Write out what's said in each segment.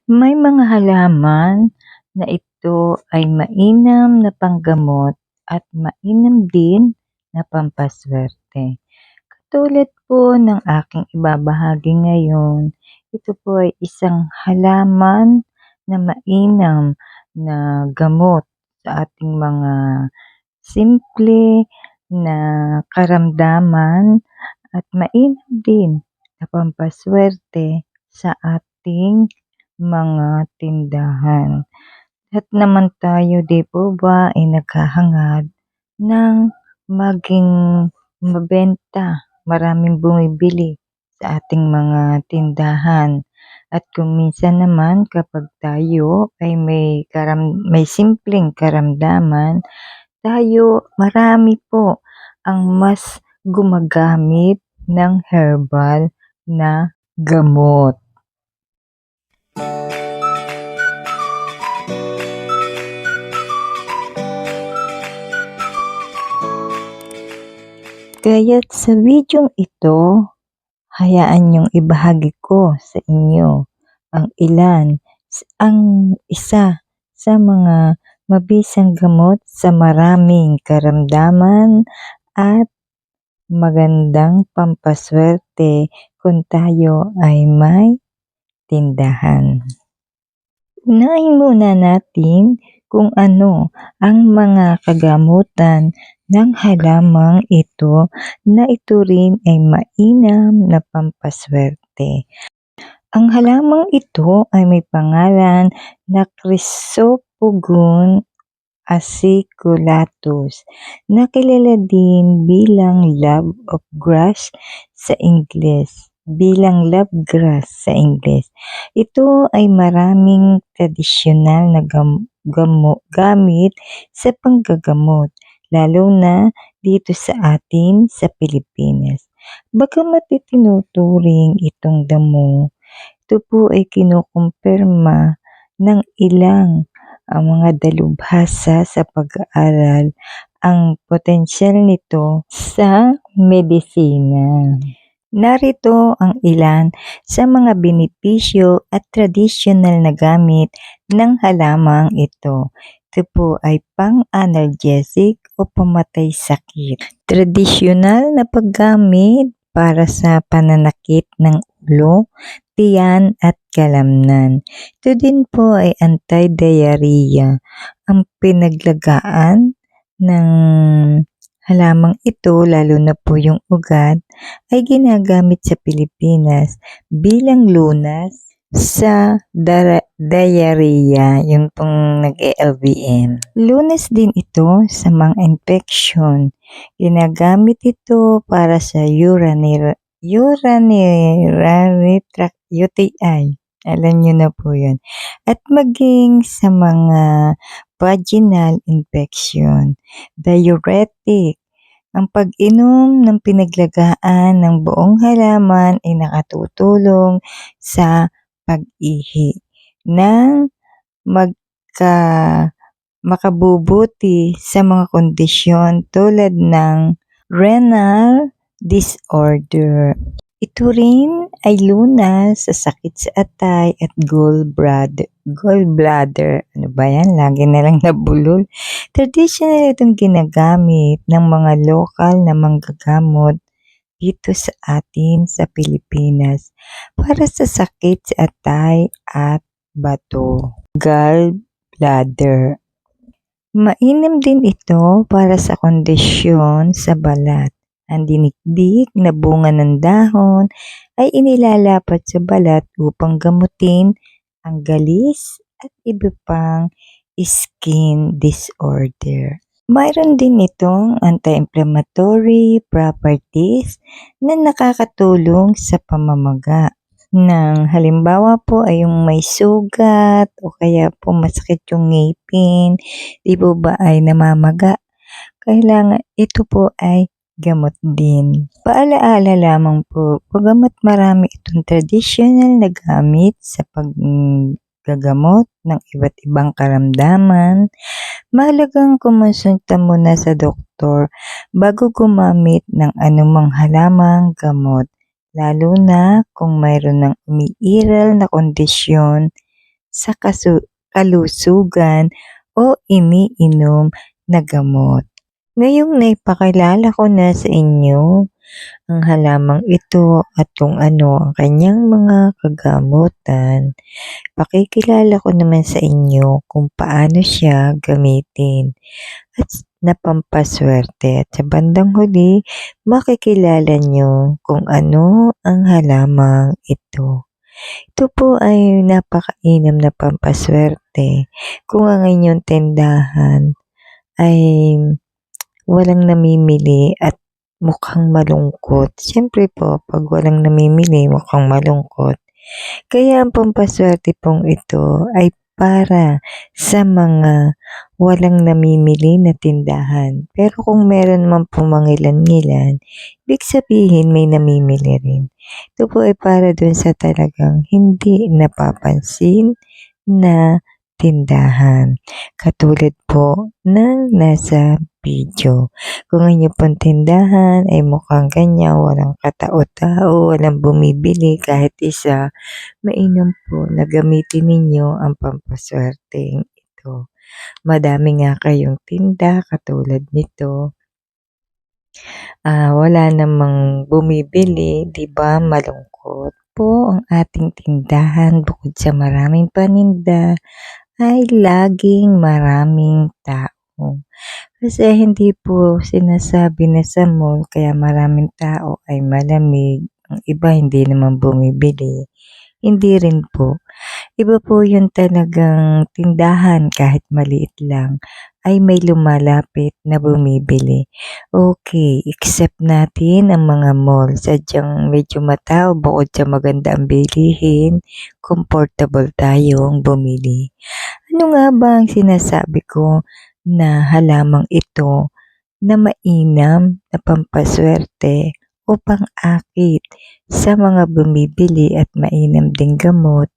May mga halaman na ito ay mainam na panggamot at mainam din na pampaswerte. Katulad po ng aking ibabahagi ngayon, ito po ay isang halaman na mainam na gamot sa ating mga simple na karamdaman at mainam din na pampaswerte sa ating mga tindahan. Lahat naman tayo, 'di po ba, ay naghahangad ng maging mabenta, maraming bumibili sa ating mga tindahan. At kung minsan naman kapag tayo ay may simpleng karamdaman, tayo marami po ang mas gumagamit ng herbal na gamot. Kaya't sa videong ito, hayaan niyong ibahagi ko sa inyo ang isa sa mga mabisang gamot sa maraming karamdaman at magandang pampaswerte kung tayo ay may tindahan. Unahin muna natin kung ano ang mga kagamutan ng halamang ito na ito rin ay mainam na pampaswerte. Ang halamang ito ay may pangalan na Chrysopogon aciculatus na kilala din bilang love grass sa Ingles. Ito ay maraming tradisyonal na gamit sa panggagamot, lalo na dito sa atin sa Pilipinas. Bagamat itinuturing itong damo, ito po ay kinukumpirma ng ilang ang mga dalubhasa sa pag-aaral ang potensyal nito sa medisina. Narito ang ilan sa mga benepisyo at tradisyonal na gamit ng halamang ito. Ito po ay pang-analgesic o pamatay sakit. Tradisyonal na paggamit para sa pananakit ng ulo, tiyan at kalamnan. Ito din po ay anti-diarrhea. Ang pinaglagaan ng halamang ito, lalo na po yung ugat, ay ginagamit sa Pilipinas bilang lunas sa diarrhea, yung pong nag-LVM. Lunas din ito sa mga infection. Ginagamit ito para sa urinary tract UTI. Alam nyo na po yun. At maging sa mga vaginal infection. Diuretic. Ang pag-inom ng pinaglagaan ng buong halaman ay nakatutulong sa pag-ihi ng makabubuti sa mga kondisyon tulad ng renal disorder. Ito rin ay lunas sa sakit sa atay at gallbladder. Ano ba yan? Lagi na lang nabulol. Traditional itong ginagamit ng mga lokal na manggagamot dito sa atin sa Pilipinas para sa sakit sa atay at bato. Gallbladder. Mainam din ito para sa kondisyon sa balat. Ang dinikdik na bunga ng dahon ay inilalapat sa balat upang gamutin ang galis at iba pang skin disorder. Mayroon din itong anti-inflammatory properties na nakakatulong sa pamamaga. Halimbawa po ay yung may sugat o kaya po masakit yung ngipin, di po ba ay namamaga. Kailangan ito po ay gamot din. Paalaala lamang po, bagamat marami itong traditional na gamit sa paggagamot ng iba't ibang karamdaman, mahalagang kumonsulta muna sa doktor bago gumamit ng anumang halamang gamot, lalo na kung mayroon ng umiiral na kondisyon sa kalusugan o iniinom na gamot. Ngayong naipakilala ko na sa inyo ang halamang ito at kung ano ang kanyang mga kagamutan, pakikilala ko naman sa inyo kung paano siya gamitin at na pampaswerte at sa bandang huli, makikilala nyo kung ano ang halamang ito. Ito po ay napakainam na pampaswerte kung ang inyong tindahan ay walang namimili at mukhang malungkot. Siyempre po, pag walang namimili, mukhang malungkot. Kaya ang pampaswerte pong ito ay para sa mga walang namimili na tindahan. Pero kung meron man po mangilan-ngilan, ibig sabihin may namimili rin. Ito po ay para dun sa talagang hindi napapansin na tindahan. Katulad po ng nasa video. Kung ang inyo pong tindahan ay mukhang ganyan, walang katao-tao, walang bumibili kahit isa, mainam po na gamitin ninyo ang pampaswerteng ito. Madami nga kayong tinda katulad nito. Wala namang bumibili, 'di ba? Malungkot po ang ating tindahan bukod sa maraming paninda ay laging maraming tao. Kasi hindi po sinasabi na sa mall kaya maraming tao ay malamig, ang iba hindi naman bumibili. Hindi rin po. Iba po yung talagang tindahan kahit maliit lang ay may lumalapit na bumibili. Okay, accept natin ang mga mall. Sadyang medyo matao bukod sa maganda ang bilihin, comfortable tayong bumili. Ano nga ba ang sinasabi ko na halamang ito na mainam na pampaswerte o pang-akit sa mga bumibili at mainam ding gamot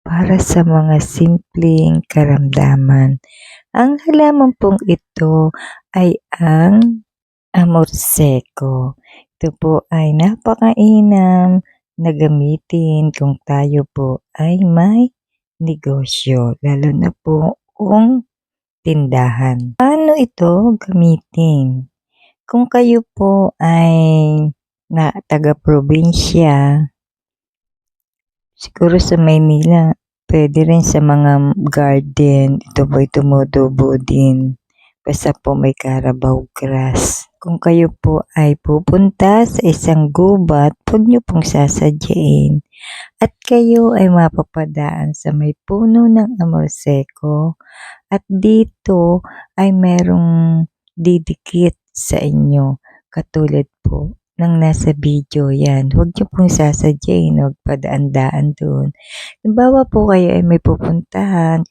para sa mga simpleng karamdaman. Ang halaman pong ito ay ang Amorseco. Ito po ay napakainam na gamitin kung tayo po ay may negosyo, lalo na po kung tindahan. Paano ito gamitin? Kung kayo po ay na taga-probinsya, siguro sa Maynila, pwede rin sa mga garden, ito po'y tumutubo din. Basta po may Carabao grass. Kung kayo po ay pupunta sa isang gubat, huwag niyo pong sasadyain. At kayo ay mapapadaan sa may puno ng Amorseco. At dito ay merong didikit sa inyo. Katulad po ng nasa video yan. Huwag niyo pong sasadyain, huwag padaan-daan doon. Halimbawa po kayo ay may pupuntahan,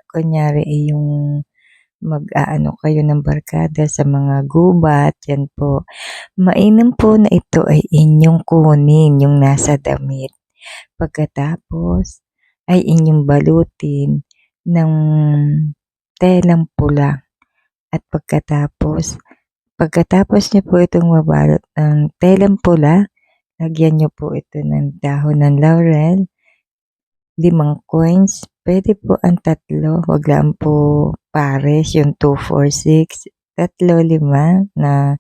kunyari ay yung mag-aano kayo ng barkada sa mga gubat, yan po. Mainam po na ito ay inyong kunin yung nasa damit. Pagkatapos ay inyong balutin ng telang pula. At pagkatapos niyo po itong mabalot ng telang pula, lagyan niyo po ito ng dahon ng laurel, 5 coins, pwede po ang 3, wag lang po pares, yung 2, 4, 6, 3, 5 na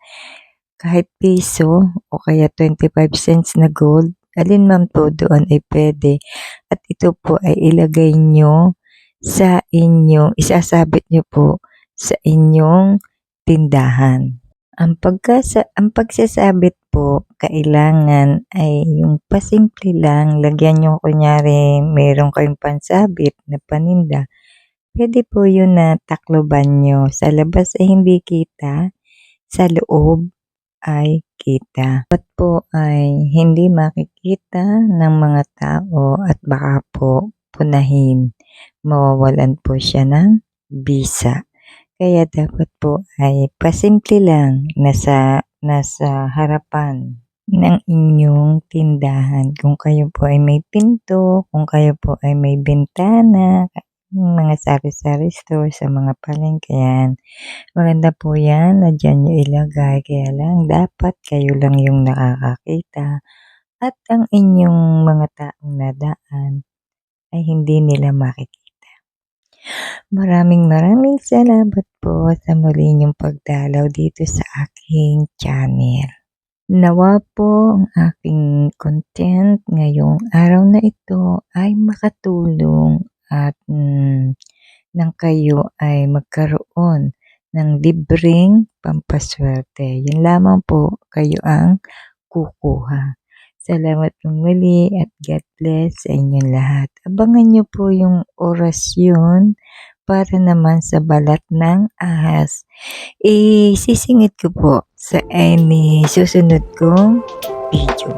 kahit piso o kaya 25 cents na gold, alin man po doon ay pwede. At ito po ay ilagay nyo sa inyong, isasabit nyo po sa inyong tindahan. Ang pagsasabit po, kailangan ay yung pasimple lang, lagyan nyo kunyari meron kayong pansabit na paninda. Pwede po yun na takloban nyo. Sa labas ay hindi kita, sa loob ay kita. Dapat po ay hindi makikita ng mga tao at baka po punahin. Mawawalan po siya ng bisa. Kaya dapat po ay pasimple lang nasa harapan ng inyong tindahan. Kung kayo po ay may pinto, kung kayo po ay may bintana, mga sari-sari store sa mga palengke yan. Maganda po yan na dyan nyo ilagay. Kaya lang dapat kayo lang yung nakakakita at ang inyong mga taong nadaan ay hindi nila makikita. Maraming salamat po sa muli niyong pagdalaw dito sa aking channel. Nawa po ang aking content ngayong araw na ito ay makatulong at nang kayo ay magkaroon ng libreng pampaswerte. Yun lamang po, kayo ang kukuha. Salamat pong muli at God bless sa inyong lahat. Abangan niyo po yung orasyon para naman sa balat ng ahas. Isisingit ko po sa any susunod kong video.